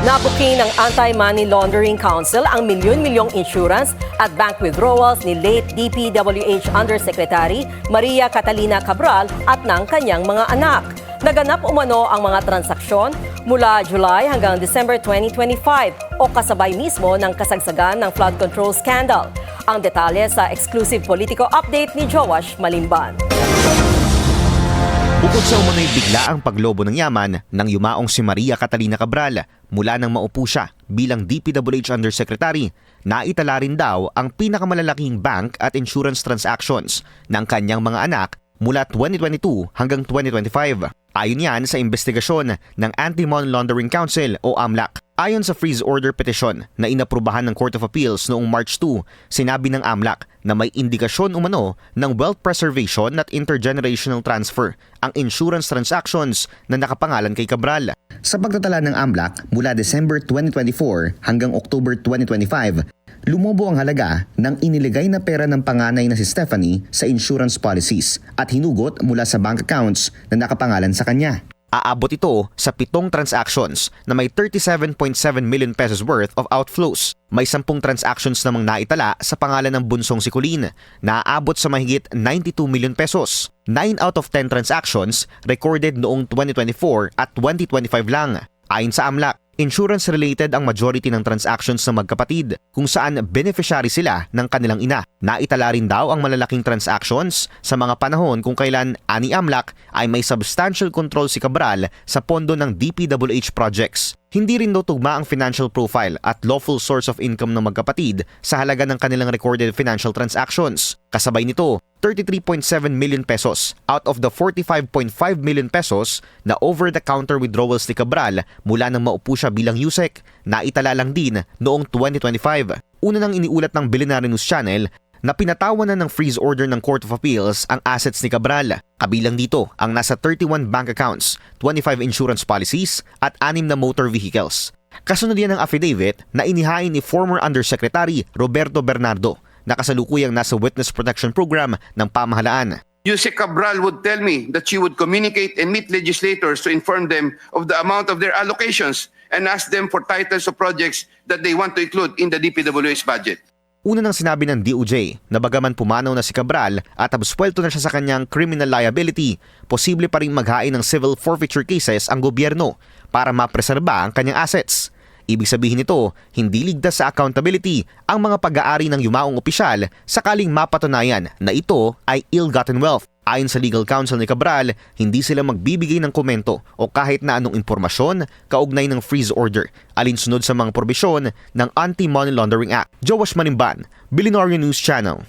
Nabuking ng Anti-Money Laundering Council ang milyon-milyong insurance at bank withdrawals ni late DPWH Undersecretary Maria Catalina Cabral at ng kanyang mga anak. Naganap umano ang mga transaksyon mula July hanggang December 2025 o kasabay mismo ng kasagsagan ng flood control scandal. Ang detalye sa exclusive Politico Update ni Joash Malimban. Bukod sa umano'y biglaang paglobo ng yaman nang yumaong si Maria Catalina Cabral mula nang maupo siya bilang DPWH Undersecretary, naitala rin daw ang pinakamalalaking bank at insurance transactions ng kanyang mga anak mula 2022 hanggang 2025. Ayon yan sa investigasyon ng Anti-Money Laundering Council o AMLAC. Ayon sa freeze order petition na inaprubahan ng Court of Appeals noong March 2, sinabi ng AMLAC na may indikasyon umano ng wealth preservation at intergenerational transfer ang insurance transactions na nakapangalan kay Cabral. Sa pagtatala ng AMLAC mula December 2024 hanggang October 2025, lumobo ang halaga ng iniligay na pera ng panganay na si Stephanie sa insurance policies at hinugot mula sa bank accounts na nakapangalan sa kanya. Aabot ito sa 7 transactions na may 37.7 million pesos worth of outflows. May 10 transactions namang naitala sa pangalan ng bunsong si Colleen na aabot sa mahigit 92 million pesos. 9 out of 10 transactions recorded noong 2024 at 2025 lang. Ayon sa AMLAC, insurance-related ang majority ng transactions ng magkapatid kung saan beneficiary sila ng kanilang ina. Naitala rin daw ang malalaking transactions sa mga panahon kung kailan ani AMLAC ay may substantial control si Cabral sa pondo ng DPWH projects. Hindi rin daw tugma ang financial profile at lawful source of income ng magkapatid sa halaga ng kanilang recorded financial transactions. Kasabay nito, 33.7 million pesos out of the 45.5 million pesos na over-the-counter withdrawals ni Cabral mula nang maupo siya bilang USEC, naitala lang din noong 2025. Una nang iniulat ng Billionaire News Channel na pinatawan na ng freeze order ng Court of Appeals ang assets ni Cabral. Kabilang dito ang nasa 31 bank accounts, 25 insurance policies at 6 na motor vehicles. Kasunod yan ng affidavit na inihain ni former Undersecretary Roberto Bernardo na kasalukuyang nasa Witness Protection Program ng pamahalaan. Yusek Cabral would tell me that she would communicate and meet legislators to inform them of the amount of their allocations and ask them for titles of projects that they want to include in the DPWH budget. Una nang sinabi ng DOJ na bagaman pumanaw na si Cabral at absuelto na siya sa kanyang criminal liability, posible pa rin maghain ng civil forfeiture cases ang gobyerno para mapreserba ang kanyang assets. Ibig sabihin nito, hindi ligtas sa accountability ang mga pag-aari ng yumaong opisyal sakaling mapatunayan na ito ay ill-gotten wealth. Ayon sa legal counsel ni Cabral, hindi sila magbibigay ng komento o kahit na anong impormasyon kaugnay ng freeze order alinsunod sa mga probisyon ng Anti-Money Laundering Act. Joash Malimban, Billionaire News Channel.